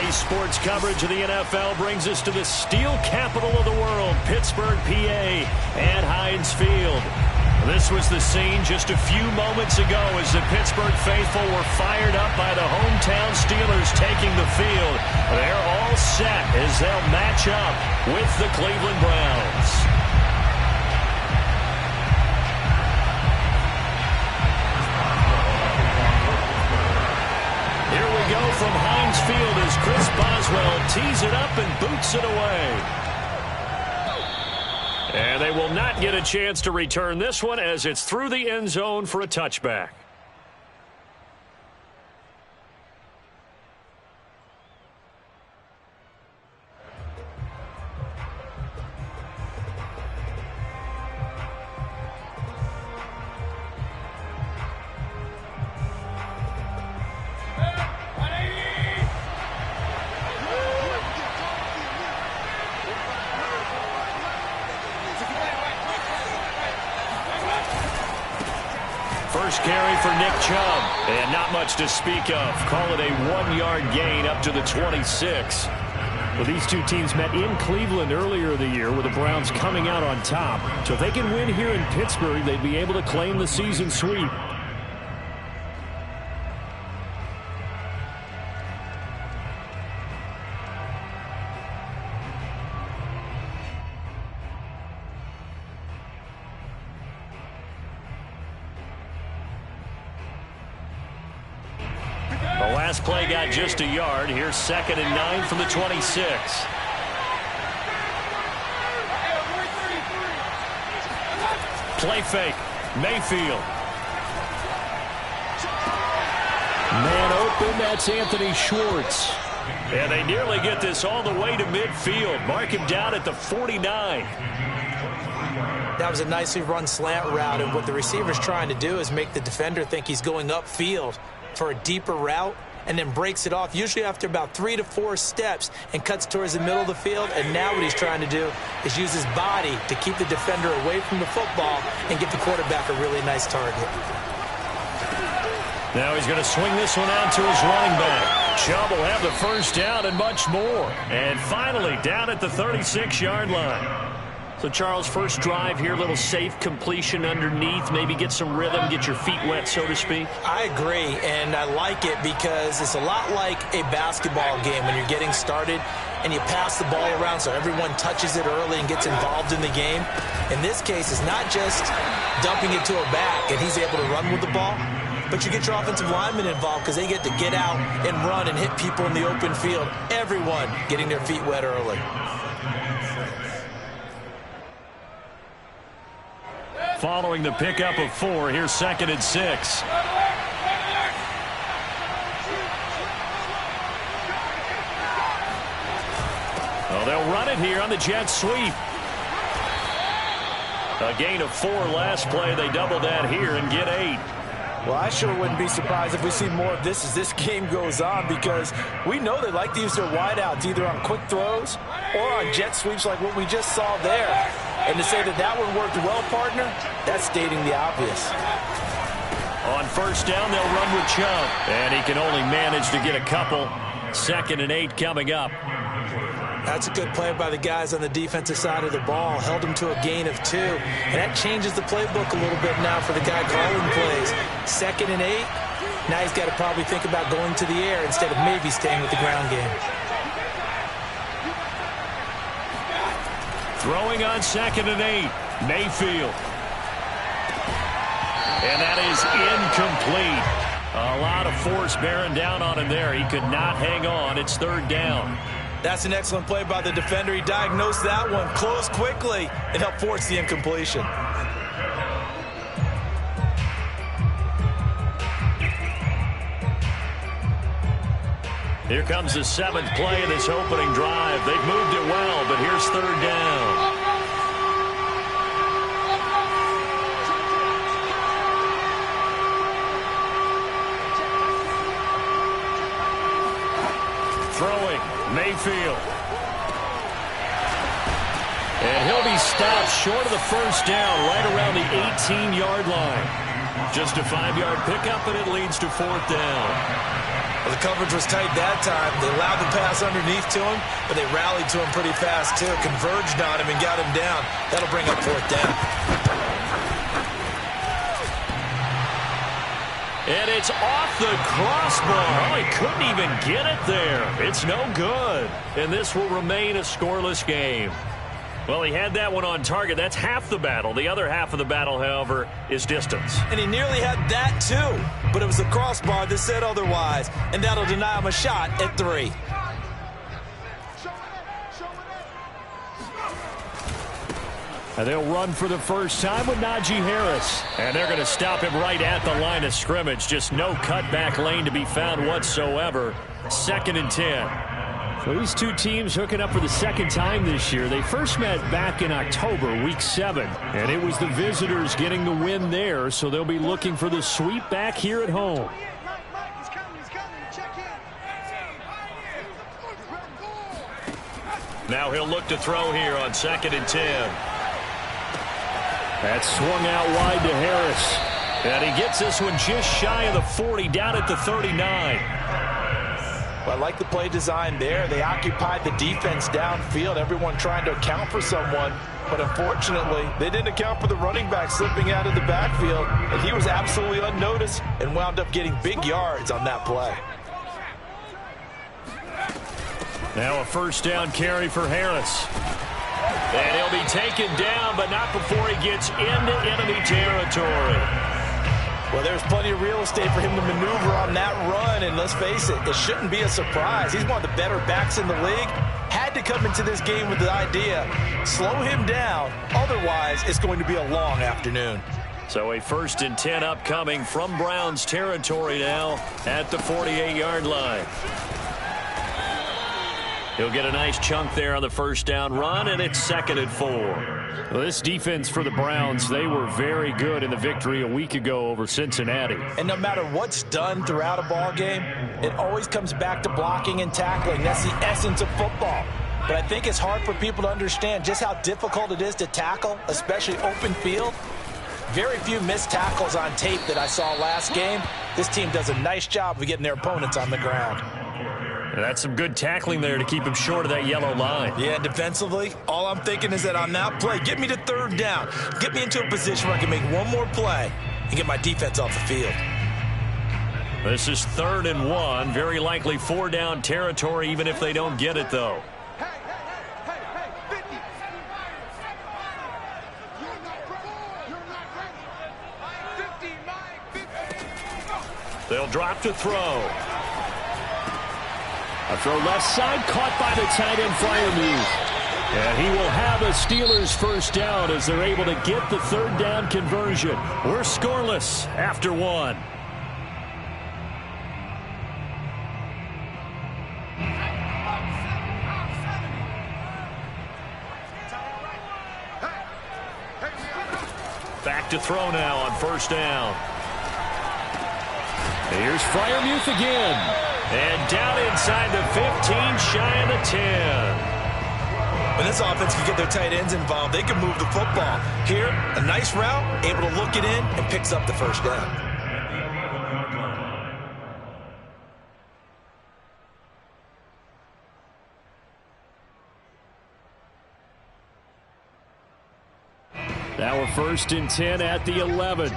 Daily sports coverage of the NFL brings us to the steel capital of the world, Pittsburgh, PA, at Heinz Field. This was the scene just a few moments ago as the Pittsburgh faithful were fired up by the hometown Steelers taking the field. They're all set as they'll match up with the Cleveland Browns. Go from Heinz Field as Chris Boswell tees it up and boots it away. And they will not get a chance to return this one as it's through the end zone for a touchback. First carry for Nick Chubb, and not much to speak of. Call it a 1-yard gain up to the 26. Well, these two teams met in Cleveland earlier in the year with the Browns coming out on top. So if they can win here in Pittsburgh, they'd be able to claim the season sweep. Last play got just a yard. Here's 2nd and 9 from the 26. Play fake. Mayfield. Man open, that's Anthony Schwartz. And they nearly get this all the way to midfield. Mark him down at the 49. That was a nicely run slant route, and what the receiver's trying to do is make the defender think he's going upfield for a deeper route, and then breaks it off, usually after about 3 to 4 steps, and cuts towards the middle of the field. And now what he's trying to do is use his body to keep the defender away from the football and give the quarterback a really nice target. Now he's going to swing this one out to his running back. Chubb will have the first down and much more. And finally down at the 36-yard line. So, Charles, first drive here, little safe completion underneath, maybe get some rhythm, get your feet wet, so to speak. I agree, and I like it because it's a lot like a basketball game when you're getting started and you pass the ball around so everyone touches it early and gets involved in the game. In this case, it's not just dumping it to a back and he's able to run with the ball, but you get your offensive linemen involved because they get to get out and run and hit people in the open field. Everyone getting their feet wet early. Following the pickup of 4, here's 2nd and 6. Well, they'll run it here on the jet sweep. A gain of 4 last play. They double that here and get 8. Well, I sure wouldn't be surprised if we see more of this as this game goes on, because we know they like to use their wideouts either on quick throws or on jet sweeps like what we just saw there. And to say that that one worked well, partner, that's stating the obvious. On first down, they'll run with Chubb. And he can only manage to get a couple. 2nd and 8 coming up. That's a good play by the guys on the defensive side of the ball. Held him to a gain of 2. And that changes the playbook a little bit now for the guy calling plays. 2nd and 8. Now he's got to probably think about going to the air instead of maybe staying with the ground game. Throwing on 2nd and 8. Mayfield. And that is incomplete. A lot of force bearing down on him there. He could not hang on. It's 3rd down. That's an excellent play by the defender. He diagnosed that one, closed quickly, and helped force the incompletion. Here comes the 7th play of this opening drive. They've moved it well, but here's 3rd down. Throwing, Mayfield. And he'll be stopped short of the first down, right around the 18-yard line. Just a 5-yard pickup, and it leads to 4th down. Well, the coverage was tight that time. They allowed the pass underneath to him, but they rallied to him pretty fast, too. Converged on him and got him down. That'll bring up 4th down. And it's off the crossbar. Oh, he couldn't even get it there. It's no good. And this will remain a scoreless game. Well, he had that one on target. That's half the battle. The other half of the battle, however, is distance. And he nearly had that, too. But it was the crossbar that said otherwise. And that'll deny him a shot at 3. And they'll run for the first time with Najee Harris. And they're going to stop him right at the line of scrimmage. Just no cutback lane to be found whatsoever. 2nd and 10. So these two teams hooking up for the second time this year. They first met back in October, week 7. And it was the visitors getting the win there. So they'll be looking for the sweep back here at home. Now he'll look to throw here on 2nd and 10. That swung out wide to Harris. And he gets this one just shy of the 40, down at the 39. Well, I like the play design there. They occupied the defense downfield, everyone trying to account for someone. But unfortunately, they didn't account for the running back slipping out of the backfield. And he was absolutely unnoticed and wound up getting big yards on that play. Now a 1st down carry for Harris. And he'll be taken down, but not before he gets into enemy territory. Well, there's plenty of real estate for him to maneuver on that run, and let's face it, it shouldn't be a surprise. He's one of the better backs in the league. Had to come into this game with the idea, slow him down, otherwise it's going to be a long afternoon. So a 1st and 10 upcoming from Browns territory now at the 48-yard line. He'll get a nice chunk there on the 1st down run, and it's 2nd and 4. Well, this defense for the Browns, they were very good in the victory a week ago over Cincinnati. And no matter what's done throughout a ball game, it always comes back to blocking and tackling. That's the essence of football. But I think it's hard for people to understand just how difficult it is to tackle, especially open field. Very few missed tackles on tape that I saw last game. This team does a nice job of getting their opponents on the ground. That's some good tackling there to keep him short of that yellow line. Yeah, defensively, all I'm thinking is that on that play, get me to 3rd down. Get me into a position where I can make one more play and get my defense off the field. This is 3rd and 1. Very likely 4 down territory, even if they don't get it, though. They'll drop to throw. A throw left side, caught by the tight end, Freiermuth. And he will have a Steelers 1st down as they're able to get the 3rd down conversion. We're scoreless after 1. Back to throw now on 1st down. Here's Freiermuth again. And down inside the 15, shy of the 10. When this offense can get their tight ends involved, they can move the football. Here, a nice route, able to look it in, and picks up the 1st down. Now a 1st and 10 at the 11.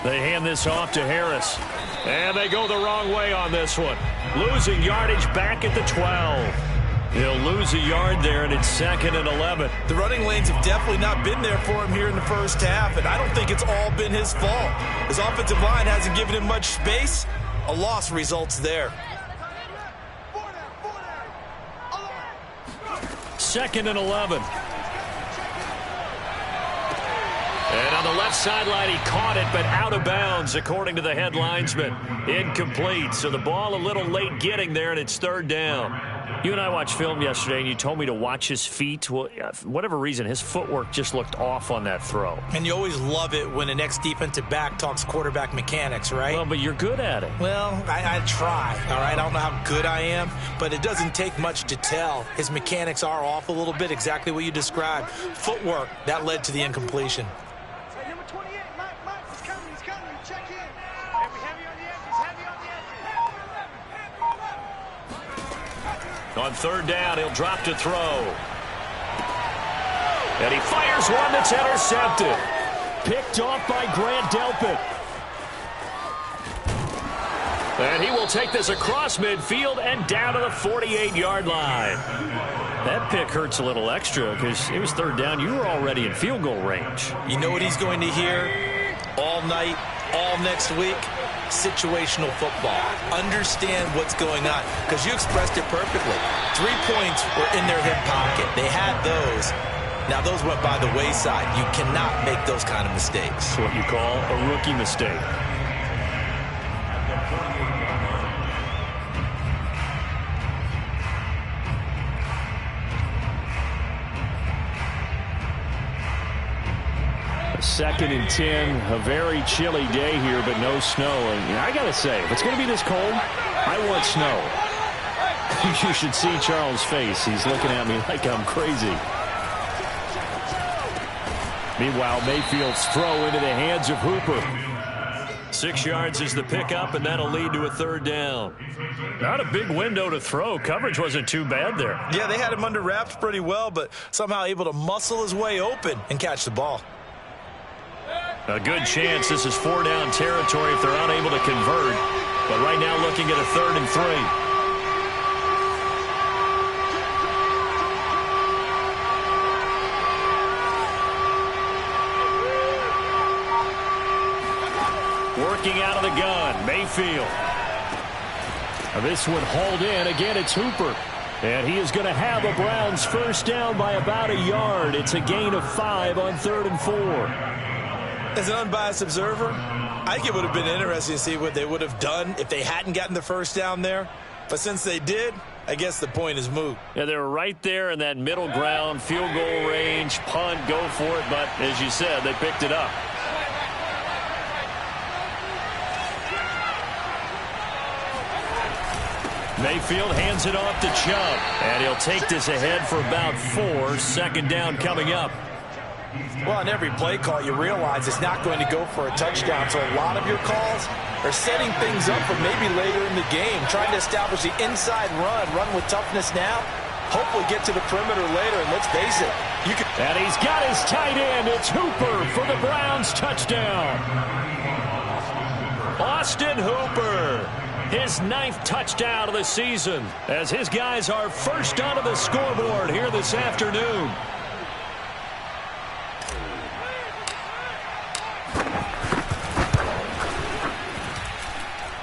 They hand this off to Harris. And they go the wrong way on this one. Losing yardage back at the 12. He'll lose a yard there, and it's 2nd and 11. The running lanes have definitely not been there for him here in the 1st half, and I don't think it's all been his fault. His offensive line hasn't given him much space. A loss results there. 2nd and 11. And on the left sideline, he caught it, but out of bounds, according to the head linesman. Incomplete, so the ball a little late getting there, and it's 3rd down. You and I watched film yesterday, and you told me to watch his feet. Well, for whatever reason, his footwork just looked off on that throw. And you always love it when the next defensive back talks quarterback mechanics, right? Well, but you're good at it. Well, I try, all right? I don't know how good I am, but it doesn't take much to tell. His mechanics are off a little bit, exactly what you described. Footwork, that led to the incompletion. On third down, he'll drop to throw. And he fires one that's intercepted. Picked off by Grant Delpit. And he will take this across midfield and down to the 48-yard line. That pick hurts a little extra because it was third down. You were already in field goal range. You know what he's going to hear all night, all next week? Situational football. Understand what's going on, because you expressed it perfectly. 3 points were in their hip pocket. They had those. Now those went by the wayside. You cannot make those kind of mistakes. That's what you call a rookie mistake. Second and 10, a very chilly day here, but no snow. And I got to say, if it's going to be this cold, I want snow. You should see Charles' face. He's looking at me like I'm crazy. Meanwhile, Mayfield's throw into the hands of Hooper. 6 yards is the pickup, and that'll lead to a third down. Not a big window to throw. Coverage wasn't too bad there. Yeah, they had him under wraps pretty well, but somehow able to muscle his way open and catch the ball. A good chance this is 4-down territory if they're unable to convert. But right now looking at a 3rd and 3. Working out of the gun, Mayfield. Now this one hauled in. Again, it's Hooper. And he is going to have the Browns first down by about a yard. It's a gain of 5 on 3rd and 4. As an unbiased observer, I think it would have been interesting to see what they would have done if they hadn't gotten the first down there. But since they did, I guess the point is moot. Yeah, they were right there in that middle ground, field goal range, punt, go for it. But as you said, they picked it up. Mayfield hands it off to Chubb. And he'll take this ahead for about 4. Second down coming up. Well, on every play call, you realize it's not going to go for a touchdown. So a lot of your calls are setting things up for maybe later in the game, trying to establish the inside run with toughness now, hopefully get to the perimeter later. And let's face it, you can. And he's got his tight end. It's Hooper for the Browns touchdown. Austin Hooper, his 9th touchdown of the season, as his guys are first onto the scoreboard here this afternoon.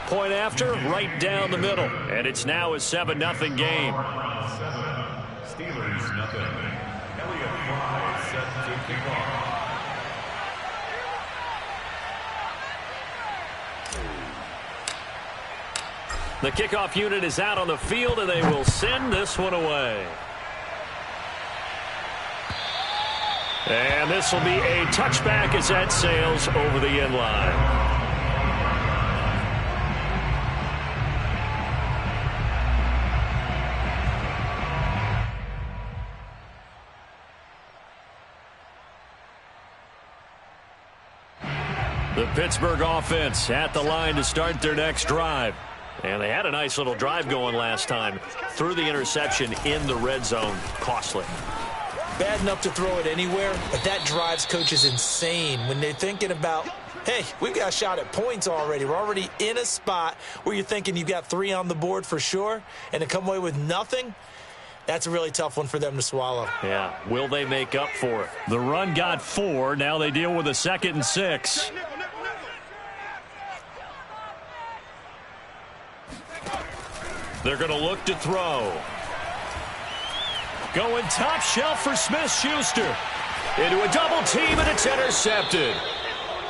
Point after, right down the middle. And it's now a 7-0 game. Steelers nothing. Elliott Fry set to kick off. The kickoff unit is out on the field, and they will send this one away. And this will be a touchback as that sails over the end line. The Pittsburgh offense at the line to start their next drive. And they had a nice little drive going last time. Threw the interception in the red zone. Costly. Bad enough to throw it anywhere, but that drives coaches insane when they're thinking about, hey, we've got a shot at points already. We're already in a spot where you're thinking you've got 3 on the board for sure, and to come away with nothing, that's a really tough one for them to swallow. Yeah, will they make up for it? The run got 4. Now they deal with a 2nd and 6. They're going to look to throw. Going top shelf for Smith-Schuster. Into a double team, and it's intercepted.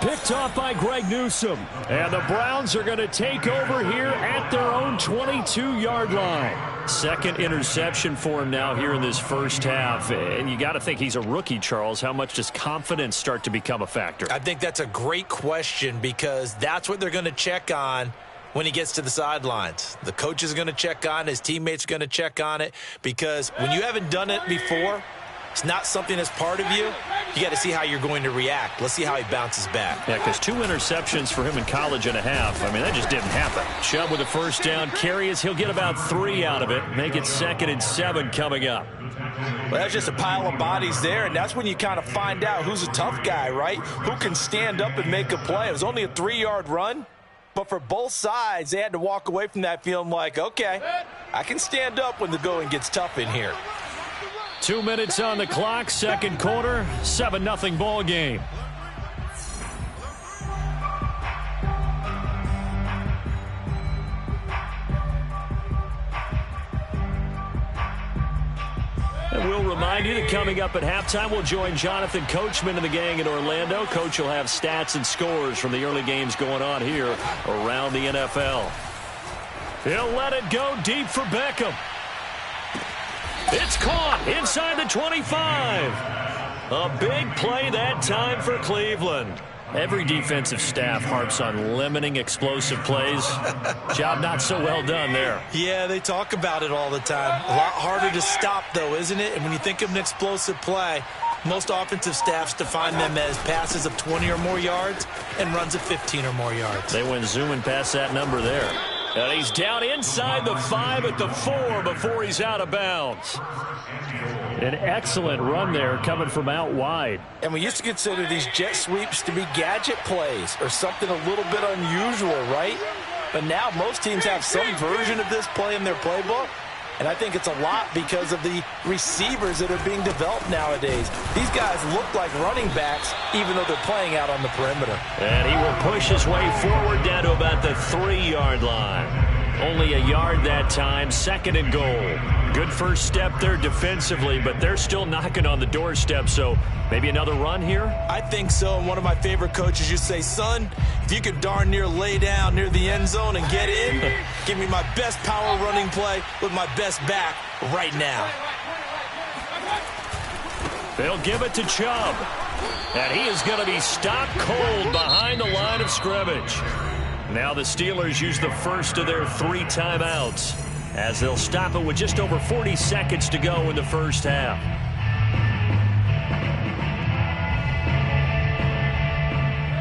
Picked off by Greg Newsome. And the Browns are going to take over here at their own 22-yard line. Second interception for him now here in this first half. And you got to think he's a rookie, Charles. How much does confidence start to become a factor? I think that's a great question because that's what they're going to check on when he gets to the sidelines. The coach is going to check on it. His teammates are going to check on it because when you haven't done it before, it's not something that's part of you. You got to see how you're going to react. Let's see how he bounces back. Yeah, because 2 interceptions for him in college and a half. I mean, that just didn't happen. Chubb with a first down carry as he'll get about 3 out of it. Make it 2nd and 7 coming up. Well, that's just a pile of bodies there, and that's when you kind of find out who's a tough guy, right? Who can stand up and make a play. It was only a 3-yard run, but for both sides, they had to walk away from that feeling like, okay, I can stand up when the going gets tough in here. 2 minutes on the clock, second quarter, 7-0 ball game. And we'll remind you that coming up at halftime, we'll join Jonathan Coachman and the gang in Orlando. Coach will have stats and scores from the early games going on here around the NFL. He'll let it go deep for Beckham. It's caught inside the 25. A big play that time for Cleveland. Every defensive staff harps on limiting explosive plays. Job not so well done there. Yeah, they talk about it all the time. A lot harder to stop, though, isn't it? And when you think of an explosive play, most offensive staffs define them as passes of 20 or more yards and runs of 15 or more yards. They went zooming past that number there. And he's down inside the 5 at the 4 before he's out of bounds. An excellent run there coming from out wide. And we used to consider these jet sweeps to be gadget plays or something a little bit unusual, right? But now most teams have some version of this play in their playbook. And I think it's a lot because of the receivers that are being developed nowadays. These guys look like running backs even though they're playing out on the perimeter. And he will push his way forward down to about the 3-yard line. Only a yard that time, 2nd and goal. Good first step there defensively, but they're still knocking on the doorstep, so maybe another run here? I think so, and one of my favorite coaches used to say, son, if you could darn near lay down near the end zone and get in, give me my best power running play with my best back right now. They'll give it to Chubb, and he is going to be stopped cold behind the line of scrimmage. Now the Steelers use the first of their 3 timeouts as they'll stop it with just over 40 seconds to go in the first half.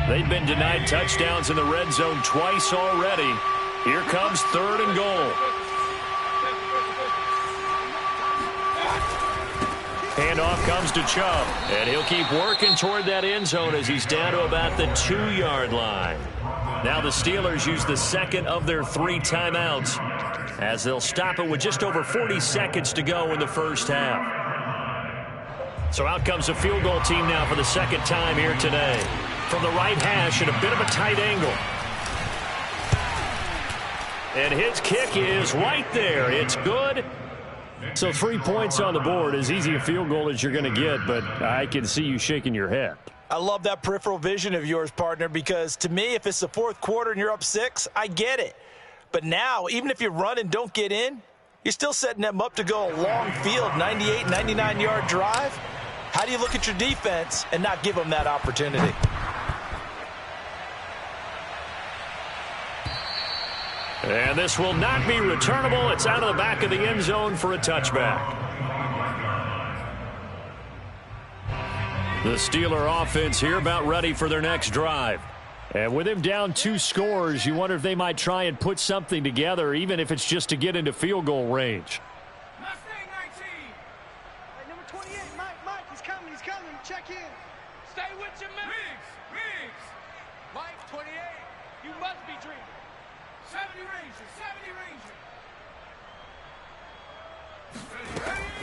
They've been denied touchdowns in the red zone twice already. Here comes 3rd and goal. Handoff comes to Chubb, and he'll keep working toward that end zone as he's down to about the 2-yard line. Now the Steelers use the 2nd of their 3 timeouts as they'll stop it with just over 40 seconds to go in the first half. So out comes a field goal team now for the 2nd time here today. From the right hash at a bit of a tight angle. And his kick is right there. It's good. So 3 points on the board, as easy a field goal as you're going to get, but I can see you shaking your head. I love that peripheral vision of yours, partner, because to me, if it's the 4th quarter and you're up 6, I get it. But now, even if you run and don't get in, you're still setting them up to go a long field, 98, 99-yard drive. How do you look at your defense and not give them that opportunity? And this will not be returnable. It's out of the back of the end zone for a touchback. The Steeler offense here about ready for their next drive. And with him down 2 scores, you wonder if they might try and put something together, even if it's just to get into field goal range. Mustang 19. Hey, number 28, Mike, he's coming. Check in. Stay with your man. Riggs. Mike, 28, you must be dreaming. 70 Ranger.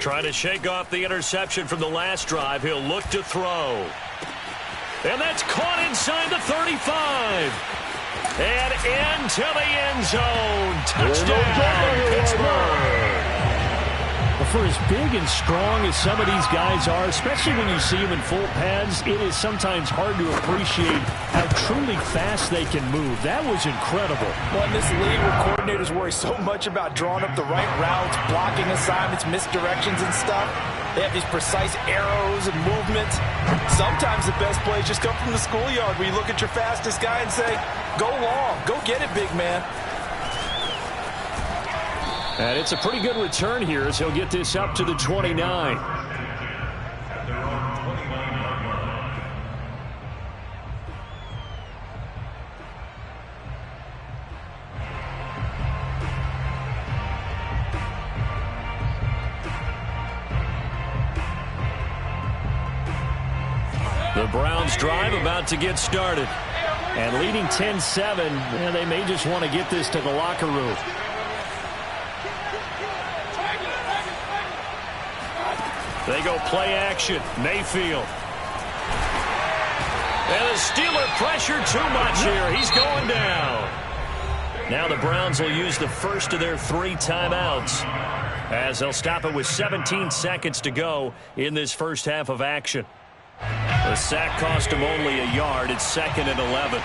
Trying to shake off the interception from the last drive. He'll look to throw. And that's caught inside the 35. And into the end zone. Touchdown, Pittsburgh. The for as big and strong as some of these guys are, especially when you see them in full pads, it is sometimes hard to appreciate how truly fast they can move. That was incredible. Well, in this league where coordinators worry so much about drawing up the right routes, blocking assignments, misdirections and stuff, they have these precise arrows and movements. Sometimes the best plays just come from the schoolyard where you look at your fastest guy and say, go long, go get it, big man. And it's a pretty good return here as he'll get this up to the 29. The Browns drive about to get started. And leading 10-7, and they may just want to get this to the locker room. They go play action. Mayfield. And the Steeler pressure too much here. He's going down. Now the Browns will use the first of their 3 timeouts as they'll stop it with 17 seconds to go in this first half of action. The sack cost him only a yard. It's 2nd and 11.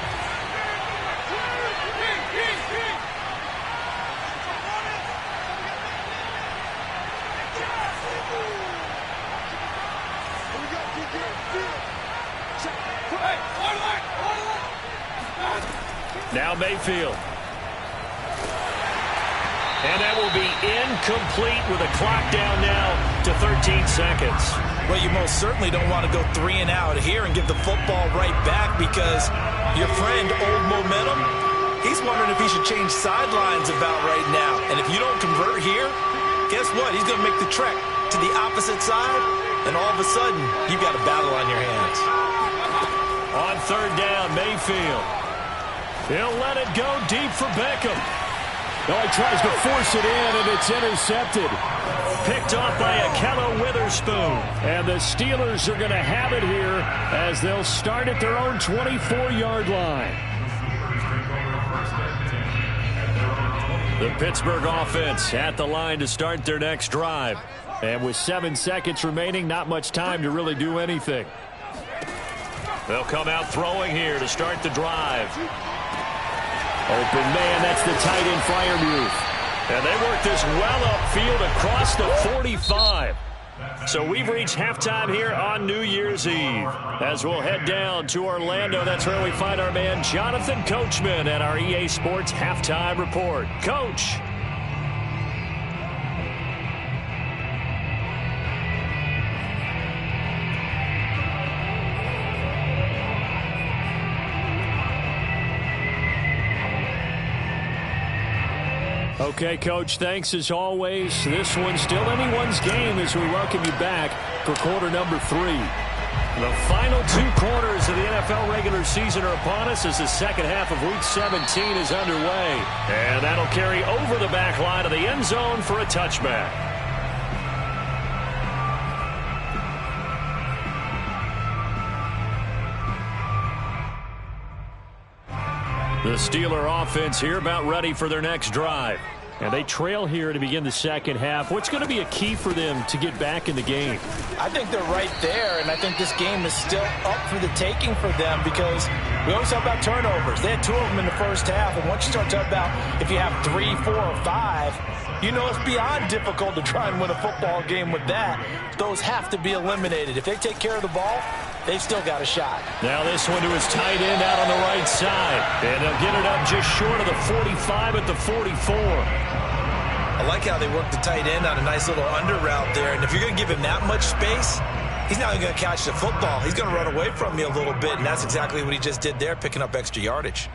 Now Mayfield. And that will be incomplete with a clock down now to 13 seconds. Well, you most certainly don't want to go 3 and out here and give the football right back because your friend, Old Momentum, he's wondering if he should change sidelines about right now. And if you don't convert here, guess what? He's going to make the trek to the opposite side, and all of a sudden, you've got a battle on your hands. On 3rd down, Mayfield. He'll let it go deep for Beckham. No, he tries to force it in, and it's intercepted. Picked off by Ahkello Witherspoon. And the Steelers are going to have it here as they'll start at their own 24-yard line. The Pittsburgh offense at the line to start their next drive. And with 7 seconds remaining, not much time to really do anything. They'll come out throwing here to start the drive. Open man, that's the tight end Freiermuth. And they work this well upfield across the 45. So we've reached halftime here on New Year's Eve. As we'll head down to Orlando, that's where we find our man Jonathan Coachman at our EA Sports Halftime Report. Coach. Okay, Coach, thanks as always. This one's still anyone's game as we welcome you back for quarter number 3. The final 2 quarters of the NFL regular season are upon us as the second half of Week 17 is underway. And that'll carry over the back line of the end zone for a touchback. The Steeler offense here about ready for their next drive. And they trail here to begin the second half. What's going to be a key for them to get back in the game? I think they're right there, and I think this game is still up for the taking for them because we always talk about turnovers. They had 2 of them in the first half, and once you start talking about if you have 3, 4, or 5, you know it's beyond difficult to try and win a football game with that. Those have to be eliminated. If they take care of the ball, they've still got a shot. Now this one to his tight end out on the right side. And they'll get it up just short of the 45 at the 44. I like how they work the tight end on a nice little under route there. And if you're going to give him that much space, he's not even going to catch the football. He's going to run away from you a little bit, and that's exactly what he just did there, picking up extra yardage.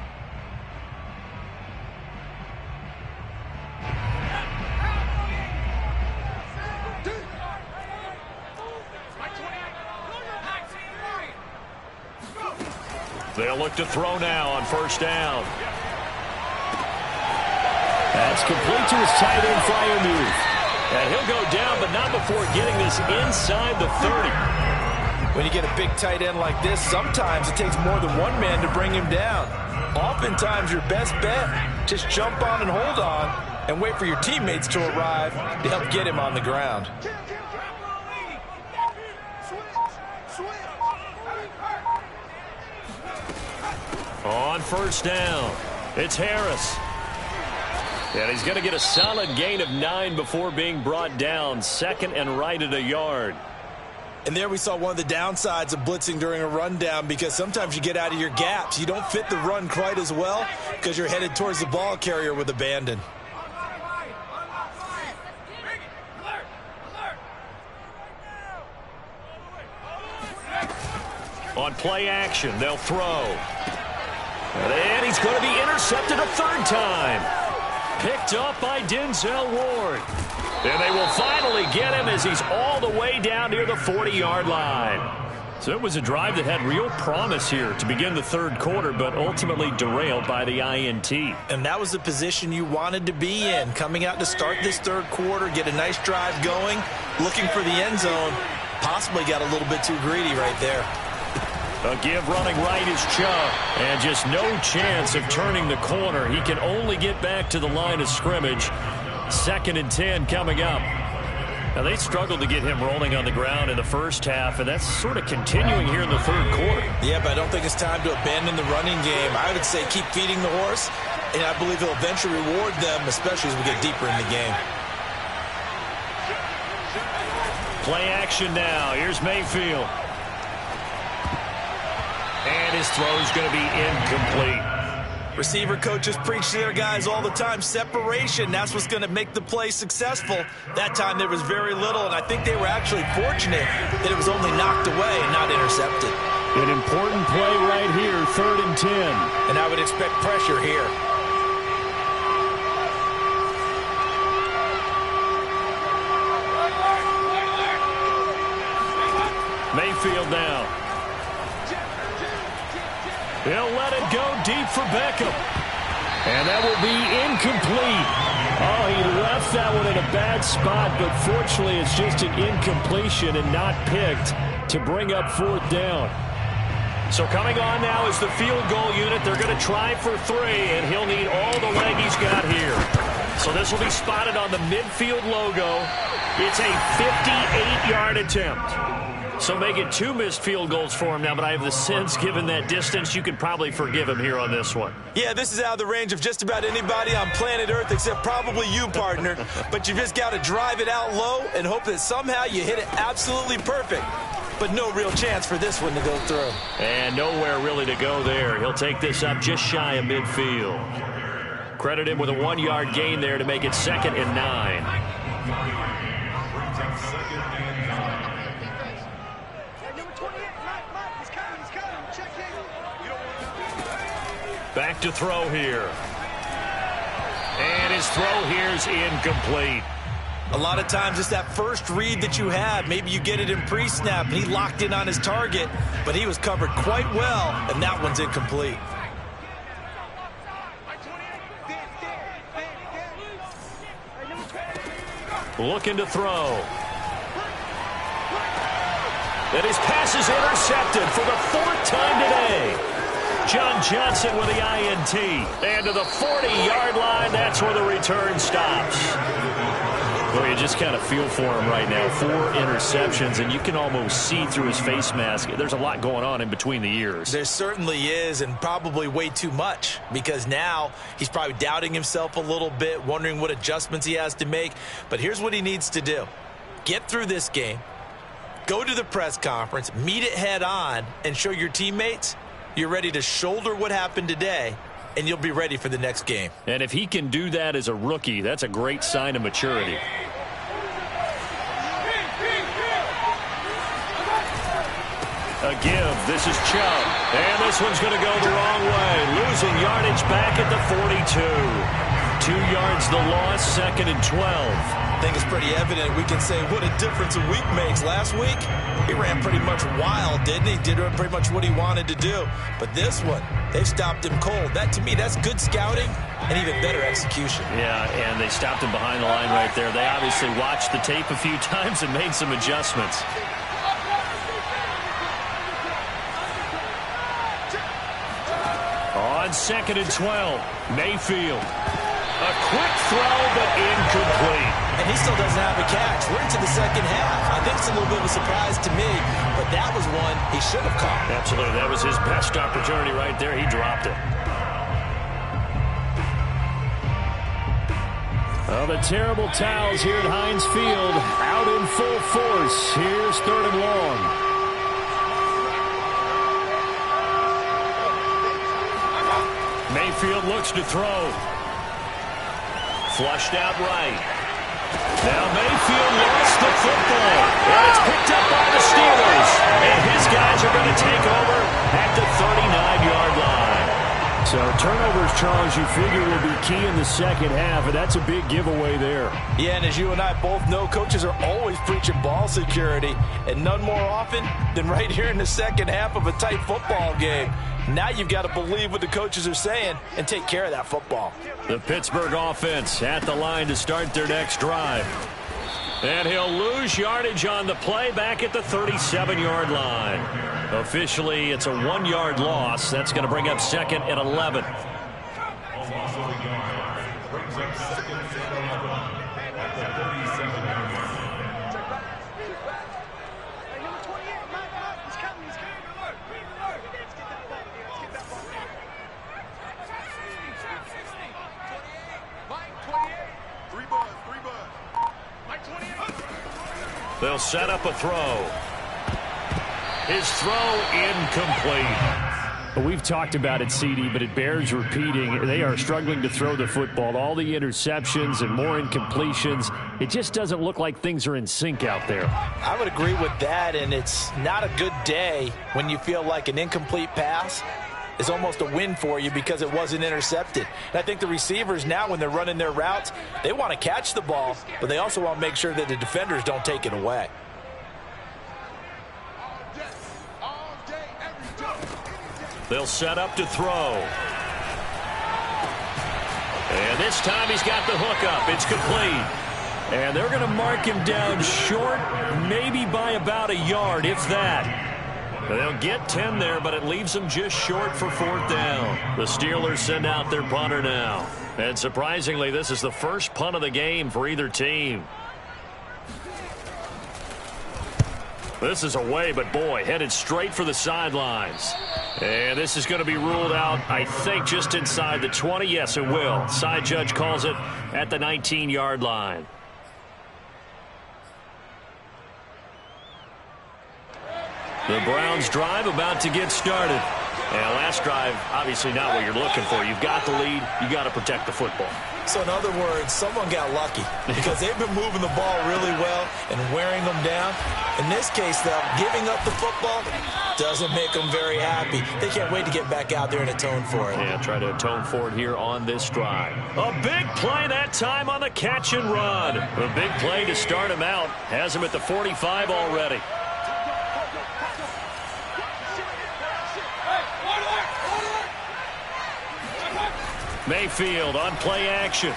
They'll look to throw now on 1st down. That's complete to his tight end, Freiermuth. And he'll go down, but not before getting this inside the 30. When you get a big tight end like this, sometimes it takes more than one man to bring him down. Oftentimes, your best bet, just jump on and hold on. and wait for your teammates to arrive to help get him on the ground. On first down, it's Harris. And he's going to get a solid gain of 9 before being brought down. 2nd and right at a yard. And there we saw one of the downsides of blitzing during a rundown, because sometimes you get out of your gaps. You don't fit the run quite as well because you're headed towards the ball carrier with abandon. On play action, they'll throw. And he's going to be intercepted a 3rd time. Picked up by Denzel Ward. And they will finally get him as he's all the way down near the 40-yard line. So it was a drive that had real promise here to begin the 3rd quarter, but ultimately derailed by the INT. And that was the position you wanted to be in, coming out to start this 3rd quarter, get a nice drive going, looking for the end zone. Possibly got a little bit too greedy right there. A give running right is Chubb, and just no chance of turning the corner. He can only get back to the line of scrimmage. 2nd and 10 coming up. Now, they struggled to get him rolling on the ground in the first half, and that's sort of continuing here in the 3rd quarter. Yeah, but I don't think it's time to abandon the running game. I would say keep feeding the horse, and I believe he'll eventually reward them, especially as we get deeper in the game. Play action now. Here's Mayfield. And his throw's going to be incomplete. Receiver coaches preach to their guys all the time. Separation, that's what's going to make the play successful. That time there was very little, and I think they were actually fortunate that it was only knocked away and not intercepted. An important play right here, 3rd and 10. And I would expect pressure here. Mayfield now. He'll let it go deep for Beckham. And that will be incomplete. Oh, he left that one in a bad spot, but fortunately it's just an incompletion and not picked to bring up 4th down. So coming on now is the field goal unit. They're going to try for 3, and he'll need all the leg he's got here. So this will be spotted on the midfield logo. It's a 58-yard attempt. So make it 2 missed field goals for him now, but I have the sense, given that distance, you could probably forgive him here on this one. Yeah, this is out of the range of just about anybody on planet Earth except probably you, partner. But you just got to drive it out low and hope that somehow you hit it absolutely perfect. But no real chance for this one to go through. And nowhere really to go there. He'll take this up just shy of midfield. Credit him with a 1-yard gain there to make it 2nd and 9. Back to throw here. And his throw here's incomplete. A lot of times it's that first read that you have. Maybe you get it in pre-snap, and he locked in on his target, but he was covered quite well, and that one's incomplete. Looking to throw. And his pass is intercepted for the 4th time today. John Johnson with the INT. And to the 40-yard line, that's where the return stops. Well, you just kind of feel for him right now. 4 interceptions, and you can almost see through his face mask. There's a lot going on in between the ears. There certainly is, and probably way too much, because now he's probably doubting himself a little bit, wondering what adjustments he has to make. But here's what he needs to do. Get through this game, go to the press conference, meet it head on, and show your teammates you're ready to shoulder what happened today, and you'll be ready for the next game. And if he can do that as a rookie, that's a great sign of maturity. A give. This is Chubb. And this one's going to go the wrong way. Losing yardage back at the 42. 2 yards the loss, 2nd and 12. I think it's pretty evident. We can say what a difference a week makes. Last week, he ran pretty much wild, didn't he? Did pretty much what he wanted to do. But this one, they've stopped him cold. That, to me, that's good scouting and even better execution. Yeah, and they stopped him behind the line right there. They obviously watched the tape a few times and made some adjustments. On 2nd and 12, Mayfield. A quick throw, but incomplete. And he still doesn't have a catch. We're into the second half. I think it's a little bit of a surprise to me, but that was one he should have caught. Absolutely. That was his best opportunity right there. He dropped it. Well, the terrible towels here at Heinz Field out in full force. Here's 3rd and long. Mayfield looks to throw. Flushed out right. Now Mayfield lost the football. And it's picked up by the Steelers. And his guys are going to take over at the 39-yard line. So turnovers, Charles, you figure will be key in the second half, and that's a big giveaway there. Yeah, and as you and I both know, coaches are always preaching ball security, and none more often than right here in the second half of a tight football game. Now you've got to believe what the coaches are saying and take care of that football. The Pittsburgh offense at the line to start their next drive. And he'll lose yardage on the play back at the 37-yard line. Officially, it's a 1-yard loss. That's going to bring up 2nd and 11. They'll set up a throw. His throw incomplete. We've talked about it, CD, but it bears repeating. They are struggling to throw the football. All the interceptions and more incompletions. It just doesn't look like things are in sync out there. I would agree with that, and it's not a good day when you feel like an incomplete pass is almost a win for you because it wasn't intercepted. And I think the receivers now, when they're running their routes, they want to catch the ball, but they also want to make sure that the defenders don't take it away. They'll set up to throw. And this time he's got the hook up. It's complete. And they're going to mark him down short, maybe by about a yard, if that. They'll get 10 there, but it leaves them just short for 4th down. The Steelers send out their punter now. And surprisingly, this is the first punt of the game for either team. This is away, but boy, headed straight for the sidelines. And this is going to be ruled out, I think, just inside the 20. Yes, it will. Side judge calls it at the 19-yard line. The Browns drive about to get started. And last drive, obviously not what you're looking for. You've got the lead. You've got to protect the football. So in other words, someone got lucky because they've been moving the ball really well and wearing them down. In this case, though, giving up the football doesn't make them very happy. They can't wait to get back out there and atone for it. Yeah, try to atone for it here on this drive. A big play that time on the catch and run. A big play to start him out. Has him at the 45 already. Mayfield on play action.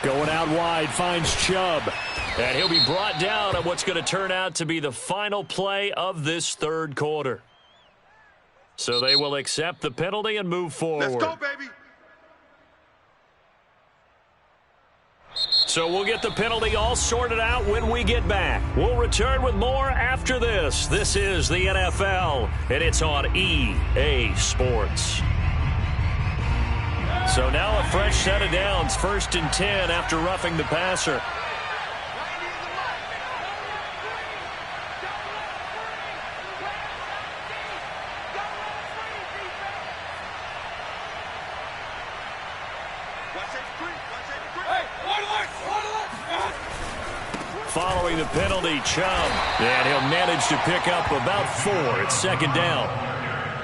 Going out wide, finds Chubb. And he'll be brought down on what's going to turn out to be the final play of this 3rd quarter. So they will accept the penalty and move forward. Let's go, baby. So we'll get the penalty all sorted out when we get back. We'll return with more after this. This is the NFL, and it's on EA Sports. So now a fresh set of downs, 1st and 10 after roughing the passer. Following the penalty, Chubb, and he'll manage to pick up about 4. It's 2nd down.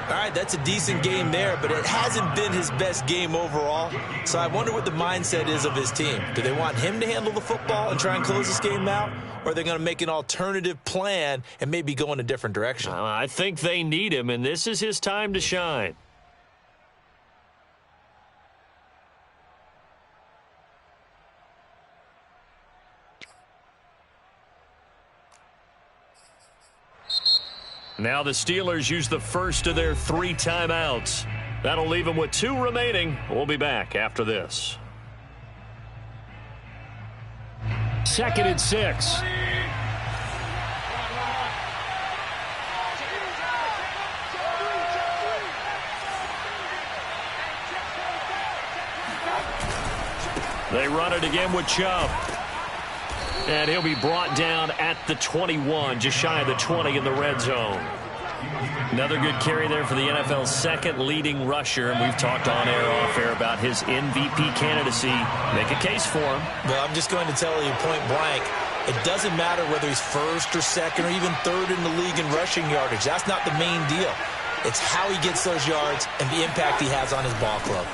All right, that's a decent game there, but it hasn't been his best game overall. So I wonder what the mindset is of his team. Do they want him to handle the football and try and close this game out? Or are they going to make an alternative plan and maybe go in a different direction? I think they need him, and this is his time to shine. Now the Steelers use the first of their 3 timeouts. That'll leave them with 2 remaining. We'll be back after this. 2nd and 6. They run it again with Chubb. And he'll be brought down at the 21, just shy of the 20 in the red zone. Another good carry there for the NFL's second leading rusher, and we've talked on air, off air about his MVP candidacy. Make a case for him. Well, I'm just going to tell you point blank, it doesn't matter whether he's first or second or even third in the league in rushing yardage. That's not the main deal. It's how he gets those yards and the impact he has on his ball club.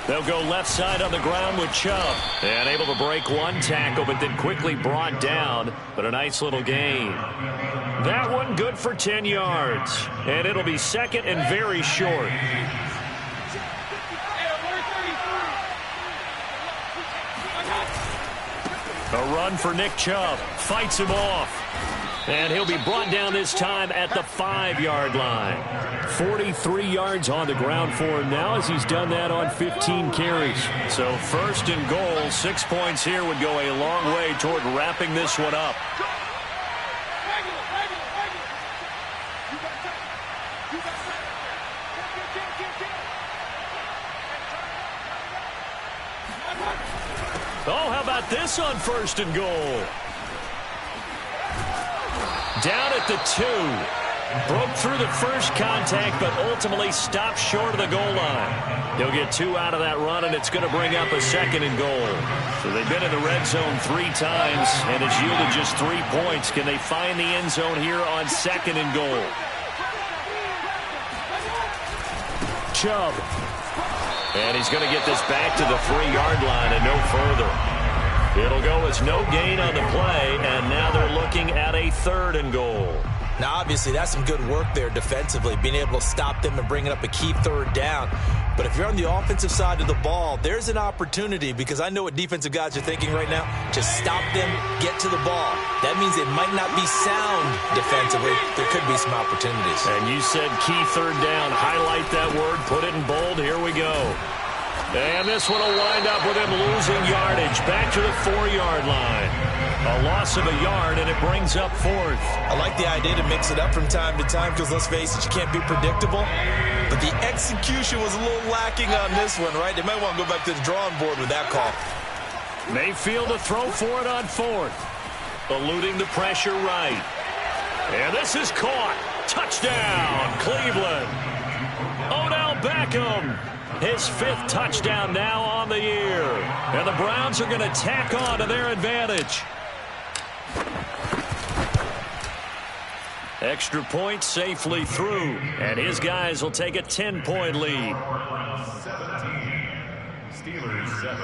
They'll go left side on the ground with Chubb. And able to break one tackle, but then quickly brought down. But a nice little gain. That one good for 10 yards. And it'll be 2nd and very short. A run for Nick Chubb. Fights him off. And he'll be brought down this time at the 5-yard line. 43 yards on the ground for him now, as he's done that on 15 carries. So 1st and goal, 6 points here would go a long way toward wrapping this one up. Oh, how about this on 1st and goal? Down at the 2. Broke through the first contact, but ultimately stopped short of the goal line. He'll get 2 out of that run, and it's going to bring up a 2nd and goal. So they've been in the red zone 3 times, and it's yielded just 3 points. Can they find the end zone here on 2nd and goal? Chubb. And he's going to get this back to the 3-yard line and no further. It'll go as no gain on the play, and now they're looking at a 3rd and goal. Now, obviously, that's some good work there defensively, being able to stop them and bringing up a key 3rd down. But if you're on the offensive side of the ball, there's an opportunity, because I know what defensive guys are thinking right now. Just stop them, get to the ball. That means it might not be sound defensively. There could be some opportunities. And you said key 3rd down. Highlight that word, put it in bold. Here we go. And this one will wind up with him losing yardage back to the 4-yard line. A loss of a yard, and it brings up 4th. I like the idea to mix it up from time to time because, let's face it, you can't be predictable. But the execution was a little lacking on this one, right? They might want to go back to the drawing board with that call. Mayfield to throw for it on 4th. Eluding the pressure right. And this is caught. Touchdown, Cleveland. Odell Beckham. His 5th touchdown now on the year. And the Browns are going to tack on to their advantage. Extra point safely through. And his guys will take a 10-point lead. 17. Steelers 7.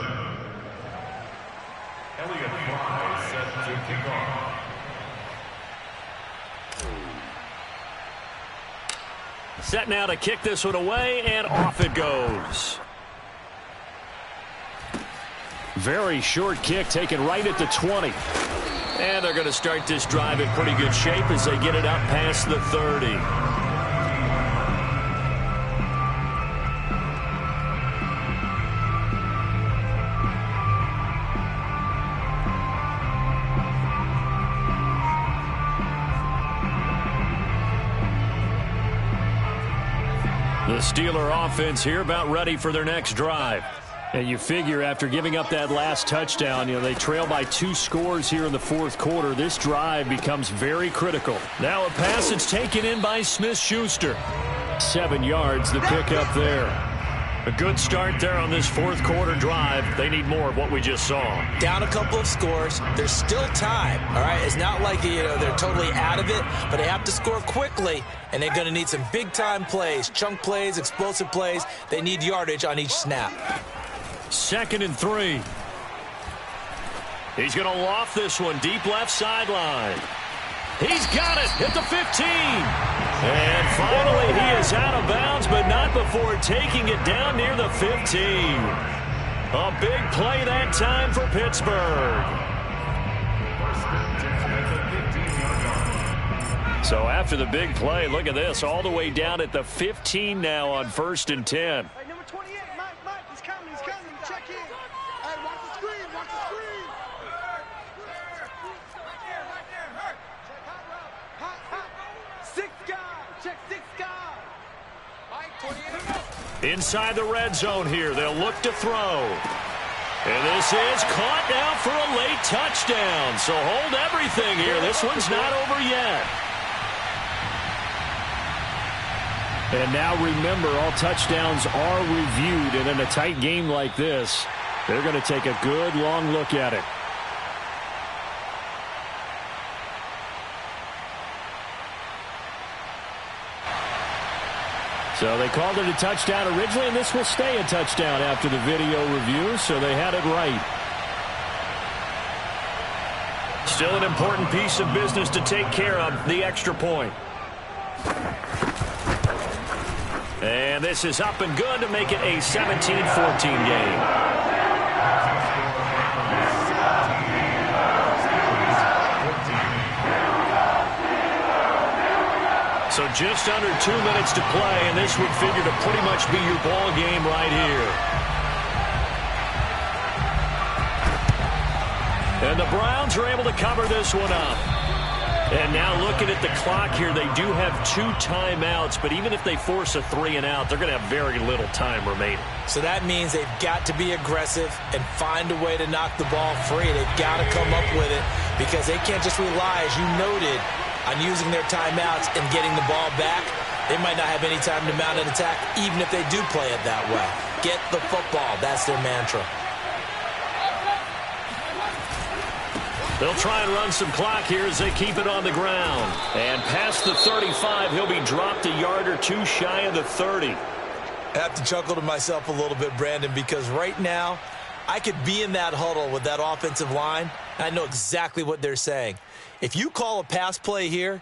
Elliott Fry set to kick off. Set now to kick this one away, and off it goes. Very short kick taken right at the 20. And they're going to start this drive in pretty good shape as they get it up past the 30. The Steeler offense here about ready for their next drive. And you figure after giving up that last touchdown, they trail by 2 scores here in the 4th quarter. This drive becomes very critical. Now a pass that's taken in by Smith-Schuster. 7 yards, the pickup there. A good start there on this 4th quarter drive. They need more of what we just saw. Down a couple of scores. There's still time, all right? It's not like, they're totally out of it, but they have to score quickly, and they're going to need some big-time plays, chunk plays, explosive plays. They need yardage on each snap. 2nd and 3. He's going to loft this one deep left sideline. He's got it at the 15. And finally he is out of bounds, but not before taking it down near the 15. A big play that time for Pittsburgh. So after the big play, look at this, all the way down at the 15 now on 1st and 10. Hey, number 28, Mike, he's coming, check in. Hey, watch the screen, watch the screen. Inside the red zone here, they'll look to throw. And this is caught now for a late touchdown. So hold everything here. This one's not over yet. And now remember, all touchdowns are reviewed. And in a tight game like this, they're going to take a good long look at it. So they called it a touchdown originally, and this will stay a touchdown after the video review, so they had it right. Still an important piece of business to take care of, the extra point. And this is up and good to make it a 17-14 game. So just under 2 minutes to play, and this would figure to pretty much be your ball game right here. And the Browns are able to cover this one up. And now looking at the clock here, they do have 2 timeouts, but even if they force a 3-and-out, they're going to have very little time remaining. So that means they've got to be aggressive and find a way to knock the ball free. They've got to come up with it because they can't just rely, as you noted, on using their timeouts and getting the ball back. They might not have any time to mount an attack, even if they do play it that way. Get the football. That's their mantra. They'll try and run some clock here as they keep it on the ground. And past the 35, he'll be dropped a yard or 2 shy of the 30. I have to chuckle to myself a little bit, Brandon, because right now I could be in that huddle with that offensive line, and I know exactly what they're saying. If you call a pass play here,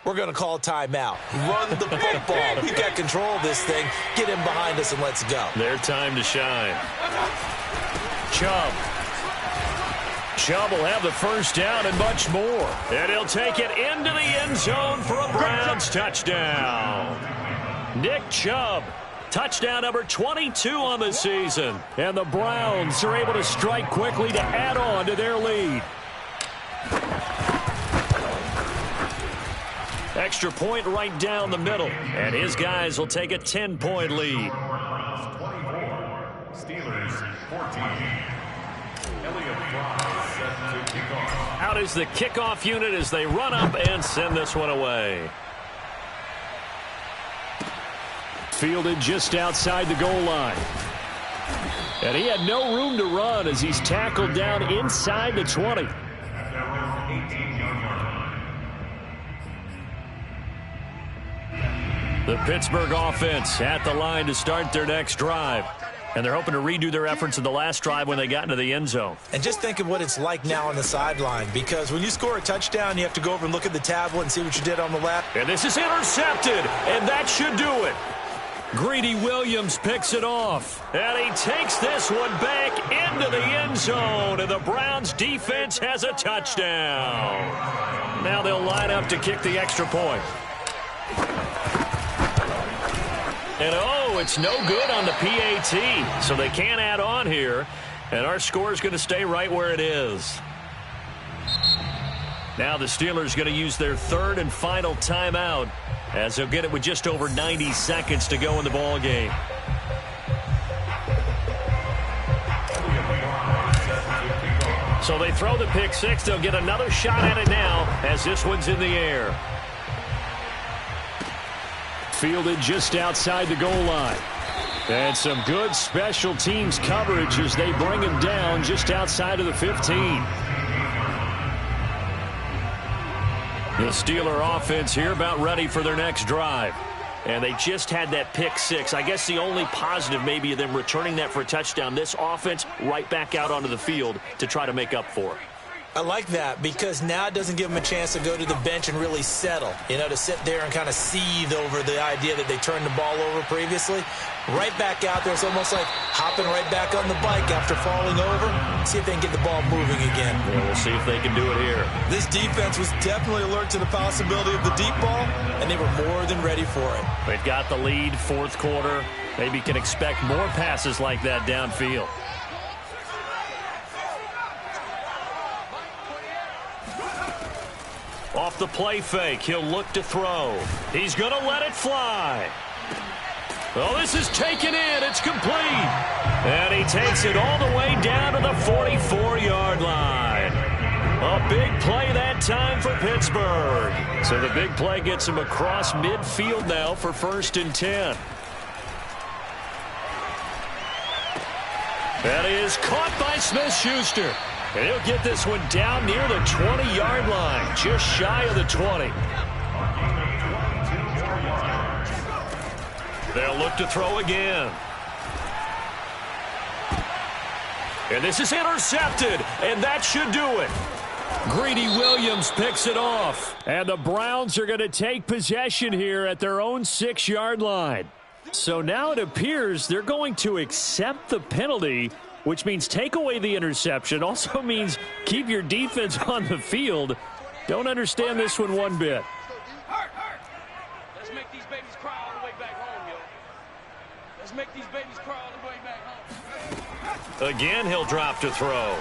we're going to call a timeout. Run the football. We've got control of this thing. Get him behind us and let's go. Their time to shine. Chubb. Chubb will have the first down and much more. And he'll take it into the end zone for a Browns touchdown. Nick Chubb. Touchdown number 22 on the season. And the Browns are able to strike quickly to add on to their lead. Extra point right down the middle. And his guys will take a 10-point lead. Steelers 14. Elliott Fry set to kick off. Out is the kickoff unit as they run up and send this one away. Fielded just outside the goal line. And he had no room to run as he's tackled down inside the 20. The Pittsburgh offense at the line to start their next drive. And they're hoping to redo their efforts in the last drive when they got into the end zone. And just think of what it's like now on the sideline, because when you score a touchdown, you have to go over and look at the tablet and see what you did on the left. And this is intercepted, and that should do it. Greedy Williams picks it off, and he takes this one back into the end zone, and the Browns defense has a touchdown. Now they'll line up to kick the extra point. And oh, it's no good on the PAT, so they can't add on here, and our score is going to stay right where it is. Now the Steelers going to use their 3rd and final timeout, as they'll get it with just over 90 seconds to go in the ball game. So they throw the pick six. They'll get another shot at it now as this one's in the air. Fielded just outside the goal line. And some good special teams coverage as they bring him down just outside of the 15. The Steeler offense here about ready for their next drive. And they just had that pick six. I guess the only positive maybe of them returning that for a touchdown. This offense right back out onto the field to try to make up for it. I like that because now it doesn't give them a chance to go to the bench and really settle, to sit there and kind of seethe over the idea that they turned the ball over previously. Right back out there. It's almost like hopping right back on the bike after falling over. See if they can get the ball moving again. Yeah, we'll see if they can do it here. This defense was definitely alert to the possibility of the deep ball, and they were more than ready for it. They've got the lead, 4th quarter. Maybe can expect more passes like that downfield. Off the the play fake. He'll look to throw. He's going to let it fly. Oh, this is taken in. It's complete. And he takes it all the way down to the 44-yard line. A big play that time for Pittsburgh. So the big play gets him across midfield now for 1st and 10. That is caught by Smith-Schuster. And he'll get this one down near the 20-yard line, just shy of the 20. They'll look to throw again. And this is intercepted, and that should do it. Greedy Williams picks it off. And the Browns are going to take possession here at their own 6-yard line. So now it appears they're going to accept the penalty, which means take away the interception. Also means keep your defense on the field. Don't understand this one bit. Let's make these babies cry all the way back home, yo. Let's make these babies cry all the way back home. Again, he'll drop to throw.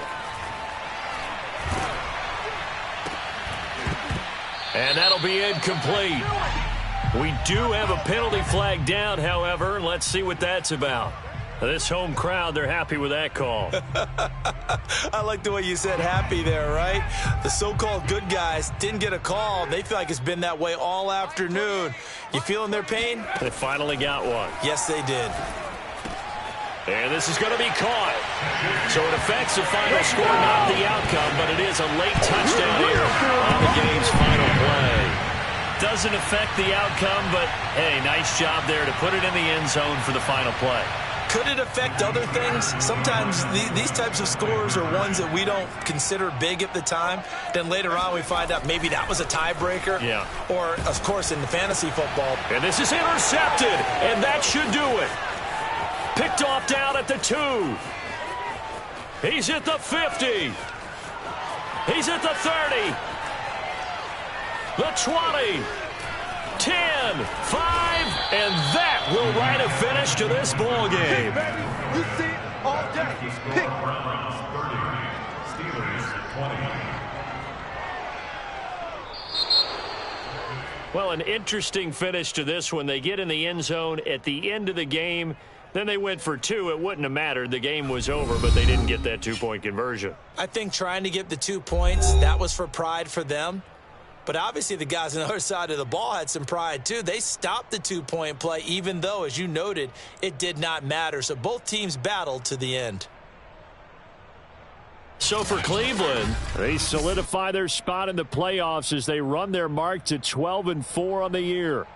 And that'll be incomplete. We do have a penalty flag down, however. Let's see what that's about. This home crowd, they're happy with that call. I like the way you said happy there, right? The so-called good guys didn't get a call. They feel like it's been that way all afternoon. You feeling their pain? They finally got one. Yes, they did. And this is going to be caught. So it affects the final score, not the outcome, but it is a late touchdown here on the game's final play. Doesn't affect the outcome, but, hey, nice job there to put it in the end zone for the final play. Could it affect other things? Sometimes these types of scores are ones that we don't consider big at the time. Then later on we find out maybe that was a tiebreaker. Yeah. Or, of course, in the fantasy football. And this is intercepted, and that should do it. Picked off down at the 2. He's at the 50. He's at the 30. The 20. 10, 5, and that will write a finish to this ball game. You see it all day. Pick. Browns 30, Steelers 20. Well, an interesting finish to this one. They get in the end zone at the end of the game. Then they went for 2. It wouldn't have mattered. The game was over, but they didn't get that 2-point conversion. I think trying to get the 2 points, that was for pride for them. But obviously the guys on the other side of the ball had some pride too. They stopped the 2-point play even though, as you noted, it did not matter. So both teams battled to the end. So for Cleveland, They solidify their spot in the playoffs as they run their mark to 12-4 on the year.